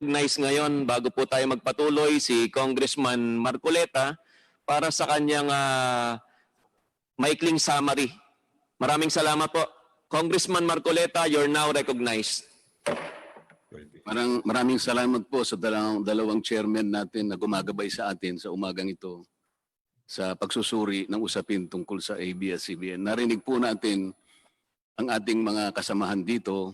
Nice ngayon bago po tayo magpatuloy si Congressman Marcoleta para sa kanyang maikling summary. Maraming salamat po. Congressman Marcoleta, you're now recognized. Maraming salamat po sa dalawang chairman natin na gumagabay sa atin sa umagang ito sa pagsusuri ng usapin tungkol sa ABS-CBN. Narinig po natin ang ating mga kasamahan dito.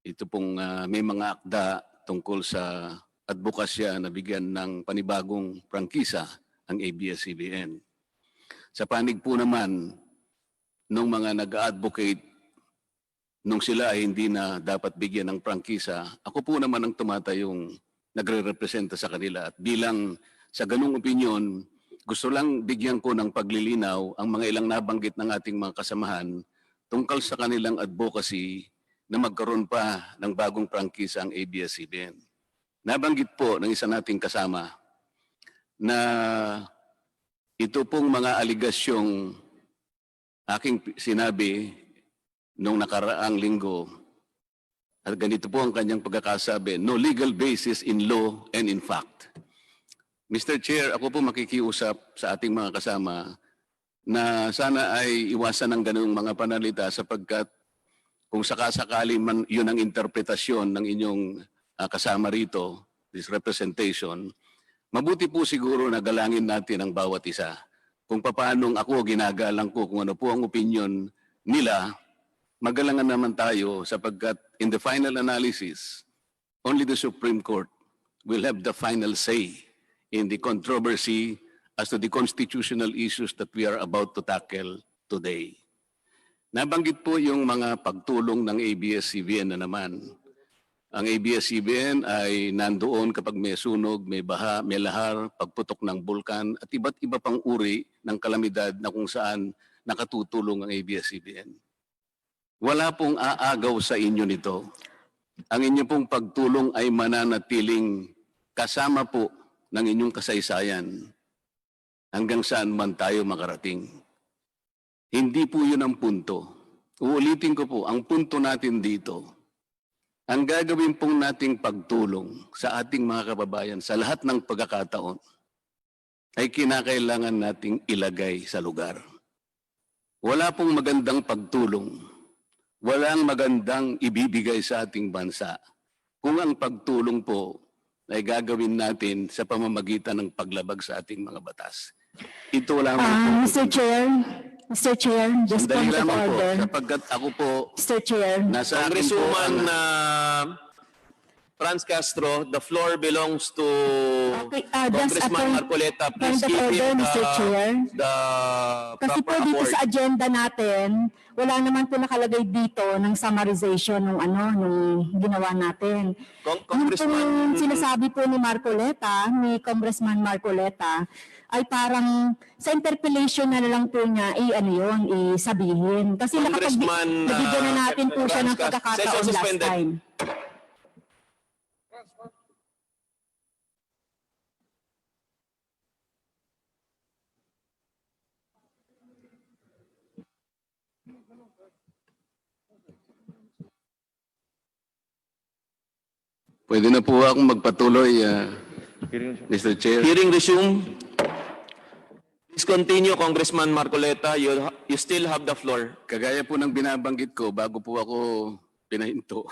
Ito pong may mga akda tungkol sa advokasya na bigyan ng panibagong prangkisa ang ABS-CBN. Sa panig po naman ng mga nag-advocate nung sila ay hindi na dapat bigyan ng prangkisa, ako po naman ang tumatayong nagre-representa sa kanila. At bilang sa ganung opinyon, gusto lang bigyan ko ng paglilinaw ang mga ilang nabanggit ng ating mga kasamahan tungkol sa kanilang advocacy na magkaroon pa ng bagong prangkisa ang ABS-CBN. Nabanggit po ng isa nating kasama na ito pong mga aligasyong aking sinabi nung nakaraang linggo, at ganito po ang kanyang pagkakasabi, no legal basis in law and in fact. Mr. Chair, ako po makikiusap sa ating mga kasama na sana ay iwasan ng ganung mga panalita sapagkat kung sakasakali man yun ang interpretasyon ng inyong kasama rito, this representation, mabuti po siguro na galangin natin ang bawat isa. Kung paanong ako ginagalang ko, kung ano po ang opinion nila, magalangan naman tayo sapagkat in the final analysis, only the Supreme Court will have the final say in the controversy as to the constitutional issues that we are about to tackle today. Nabanggit po yung mga pagtulong ng ABS-CBN na naman. Ang ABS-CBN ay nandoon kapag may sunog, may baha, may lahar, pagputok ng bulkan at iba't iba pang uri ng kalamidad na kung saan nakatutulong ang ABS-CBN. Wala pong aagaw sa inyo nito. Ang inyong pong pagtulong ay mananatiling kasama po ng inyong kasaysayan hanggang saan man tayo makarating. Hindi po yun ang punto. Uulitin ko po, ang punto natin dito, ang gagawin pong nating pagtulong sa ating mga kababayan sa lahat ng pagkakataon ay kinakailangan nating ilagay sa lugar. Wala pong magandang pagtulong, walang magandang ibibigay sa ating bansa kung ang pagtulong po ay gagawin natin sa pamamagitan ng paglabag sa ating mga batas. Ito lamang po. Mr. Chair, just point of order. Sapagkat ako po, Mr. Chair, nasa akin po Congresswoman ang... Franz Castro, the floor belongs to Okay, just Congressman a Marcoleta. point Please of give order, him Mr. Chair. the Kasi po proper dito award. sa agenda natin, wala naman po nakalagay dito ng summarization ng nung ginawa natin. Yung Congressman, pong sinasabi po ni Marcoleta, ni Congressman Marcoleta, ay parang sa interpellation na lang po niya, isabihin. Kasi Congressman, nabigyan na natin po siya ng Franz Castro, pagkakataon session last suspended. time. Pwede na po akong magpatuloy, Mr. Chair. Hearing resume. Please continue, Congressman Marcoleta. You still have the floor. Kagaya po ng binabanggit ko bago po ako pinahinto.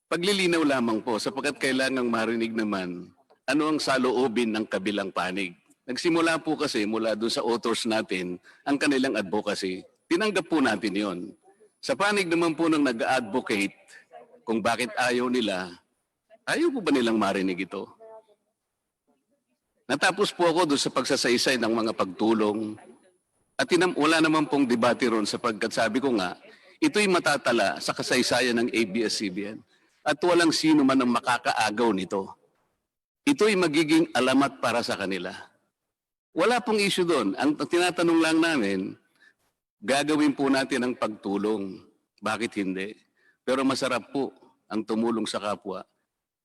Paglilinaw lamang po sapagkat kailangang marinig naman ano ang saloobin ng kabilang panig. Nagsimula po kasi mula doon sa authors natin ang kanilang advocacy. Tinanggap po natin yon. Sa panig naman po ng nag-advocate kung bakit ayaw nila, ayaw po ba nilang marinig ito? Natapos po ako doon sa pagsasaysay ng mga pagtulong at wala naman pong debate ron sapagkat sabi ko nga, ito'y matatala sa kasaysayan ng ABS-CBN at walang sino man ang makakaagaw nito. Ito'y magiging alamat para sa kanila. Wala pong issue doon. Ang tinatanong lang namin, gagawin po natin ang pagtulong. Bakit hindi? Pero masarap po ang tumulong sa kapwa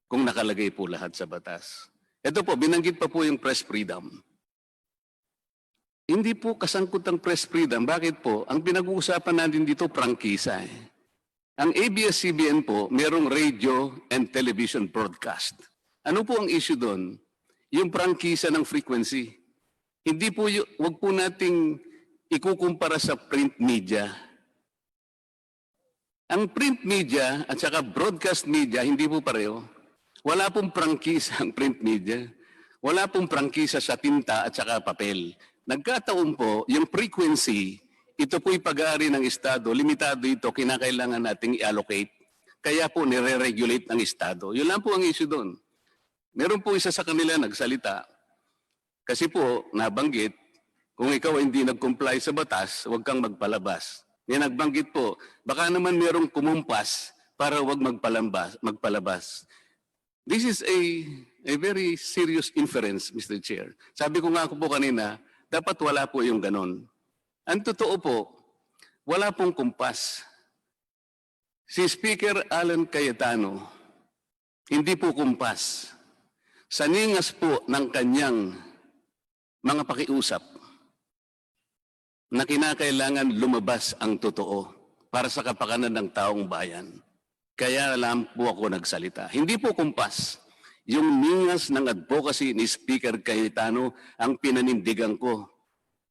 kung nakalagay po lahat sa batas. Ito po, binanggit pa po yung press freedom. Hindi po kasangkot ang press freedom. Bakit po? Ang pinag-uusapan natin dito, prangkisa. Ang ABS-CBN po, merong radio and television broadcast. Ano po ang issue doon? Yung prangkisa ng frequency. Hindi po, wag po nating ikukumpara sa print media. Ang print media at saka broadcast media, hindi po pareho. Wala pong prangkisa ang print media. Wala pong prangkisa sa tinta at saka papel. Nagkataon po, yung frequency, ito po'y pag-aari ng Estado, limitado ito, kinakailangan nating i-allocate. Kaya po nire-regulate ng Estado. Yun lang po ang issue doon. Meron po isa sa kanila nagsalita. Kasi po, nabanggit, kung ikaw ay hindi nag-comply sa batas, huwag kang magpalabas. May nagbanggit po, baka naman merong kumumpas para huwag magpalabas. This is a very serious inference, Mr. Chair. Sabi ko nga po kanina, dapat wala po yung ganon. Ang totoo po, wala pong kumpas. Si Speaker Alan Cayetano, hindi po kumpas. Sa ningas po ng kanyang mga pakiusap na kinakailangan lumabas ang totoo para sa kapakanan ng taong bayan. Kaya lang po ako nagsalita. Hindi po kumpas. Yung ningas ng advocacy ni Speaker Cayetano ang pinanindigan ko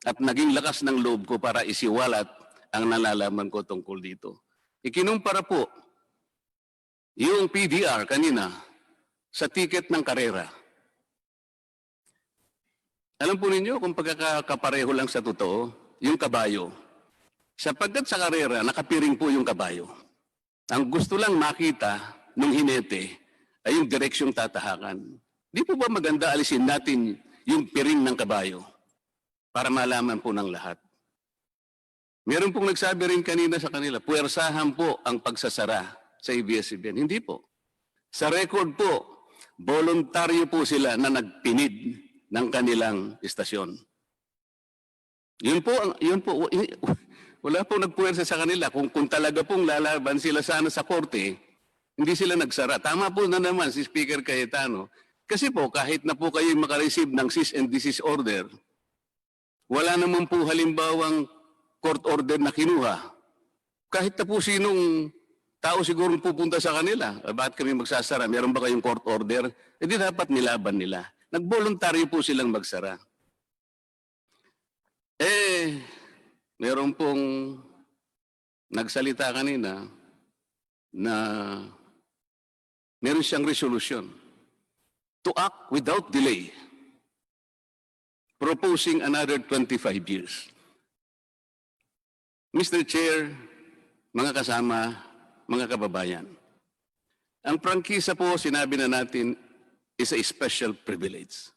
at naging lakas ng loob ko para isiwalat ang nalalaman ko tungkol dito. Ikinumpara po yung PDR kanina sa ticket ng karera. Alam po ninyo kung pagkakapareho lang sa totoo, yung kabayo. Sapagkat sa karera, nakapiring po yung kabayo. Ang gusto lang makita nung hinete ay yung direksyong tatahakan. Di po ba maganda alisin natin yung piring ng kabayo para malaman po ng lahat? Meron pong nagsabi rin kanina sa kanila, puwersahan po ang pagsasara sa ABS-CBN. Hindi po. Sa record po, voluntaryo po sila na nagpinid ng kanilang istasyon. Yun po, wala pong nagpuwersa sa kanila. Kung talaga pong lalaban sila sana sa korte, hindi sila nagsara. Tama po na naman si Speaker Cayetano. Kasi po, kahit na po kayo makareceive ng cease and desist order, wala naman po halimbawang court order na kinuha. Kahit na po sinong tao siguro pupunta sa kanila, bakit kami magsasara? Meron ba kayong court order? E di dapat nilaban nila. Nagboluntaryo po silang magsara. Meron pong nagsalita kanina na meron siyang resolution to act without delay, proposing another 25 years. Mr. Chair, mga kasama, mga kababayan, ang prangkisa po, sinabi na natin, is a special privilege.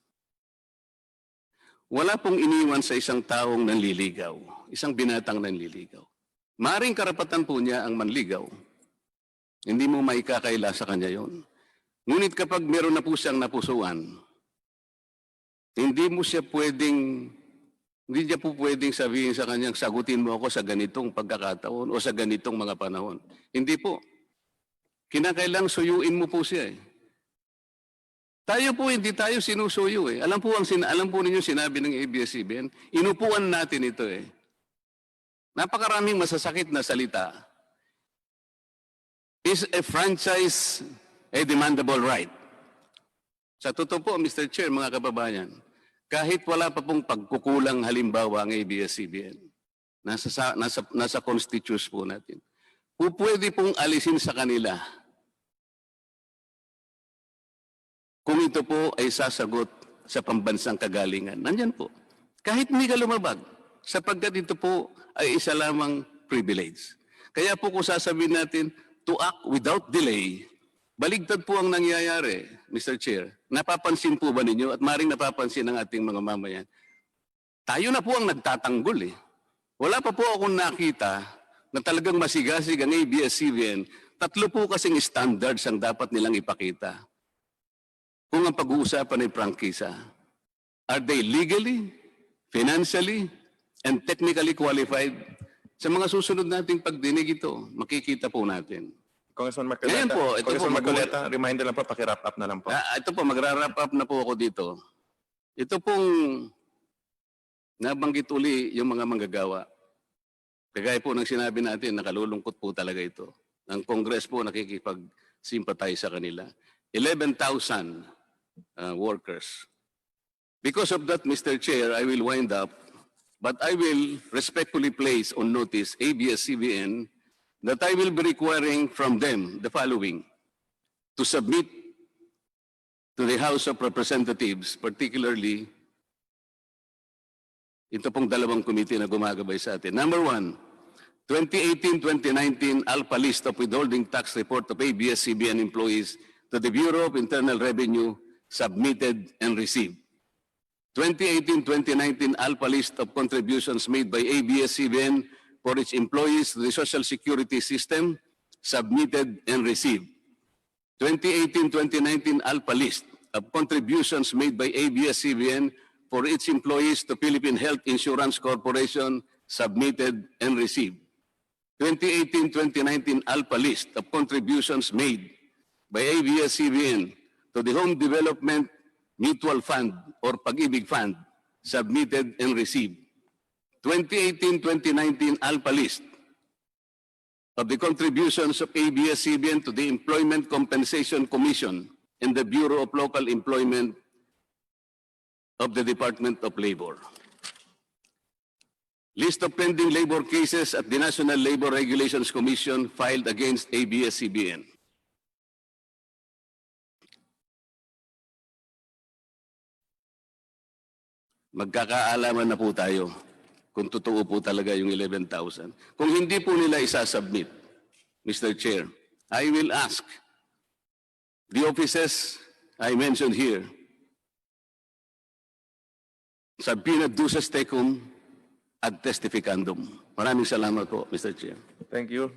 Wala pong iniwan sa isang taong nanliligaw, isang binatang nanliligaw. Maring karapatan po niya ang manligaw. Hindi mo maikakaila sa kanya yon. Ngunit kapag meron na po siyang napusuan, hindi niya po pwedeng sabihin sa kanyang, sagutin mo ako sa ganitong pagkakataon o sa ganitong mga panahon. Hindi po. Kinakailang suyuin mo po siya eh. Tayo po, hindi tayo sinusuyo eh. Alam po ninyo sinabi ng ABS-CBN, inupuan natin ito eh. Napakaraming masasakit na salita. Is a franchise a demandable right? Sa totoo po, Mr. Chair, mga kababayan, kahit wala pa pong pagkukulang halimbawa ang ABS-CBN, nasa constitution po natin, pwede pong alisin sa kanila kung ito po ay sasagot sa pambansang kagalingan. Nandyan po. Kahit hindi ka lumabag, sapagkat ito po ay isa lamang privilege. Kaya po kung sasabihin natin, to act without delay, baligtad po ang nangyayari, Mr. Chair. Napapansin po ba ninyo at maring napapansin ng ating mga mamayan? Tayo na po ang nagtatanggol eh. Wala pa po akong nakita na talagang masigasig ang ABS-CBN. Tatlo po kasing standards ang dapat nilang ipakita. Kung ang pag-uusapan ay prangkisa, are they legally, financially, and technically qualified? Sa mga susunod nating pagdinig ito, makikita po natin. Congressman Ngayon Marcoleta, po, ito Congressman po, Marcoleta, reminder lang po, paki-wrap up na lang po. Ito po, mag-wrap up na po ako dito. Ito pong nabanggit uli yung mga manggagawa. Kagaya po ng sinabi natin, nakalulungkot po talaga ito. Ang Congress po nakikipag-sympathize sa kanila. 11,000 workers. Because of that, Mr. Chair, I will wind up, but I will respectfully place on notice ABS-CBN that I will be requiring from them the following: to submit to the House of Representatives, particularly ito pong dalawang committee na gumagabay sa atin. Number one, 2018-2019 ALPA list of withholding tax report of ABS-CBN employees to the Bureau of Internal Revenue submitted and received. 2018-2019 ALPA list of contributions made by ABS-CBN for its employees to the Social Security System submitted and received. 2018-2019 ALPA list of contributions made by ABS-CBN for its employees to Philippine Health Insurance Corporation submitted and received. 2018-2019 ALPA list of contributions made by ABS-CBN to the Home Development Mutual Fund or Pag-ibig Fund submitted and received. 2018-2019 ALPA list of the contributions of ABS-CBN to the Employment Compensation Commission and the Bureau of Local Employment of the Department of Labor. List of pending labor cases at the National Labor Regulations Commission filed against ABS-CBN. Magkakaalaman na po tayo kung totoo po talaga yung 11,000. Kung hindi po nila isasubmit, Mr. Chair, I will ask the offices I mentioned here, subpoena duces tecum ad testificandum. Maraming salamat po, Mr. Chair. Thank you.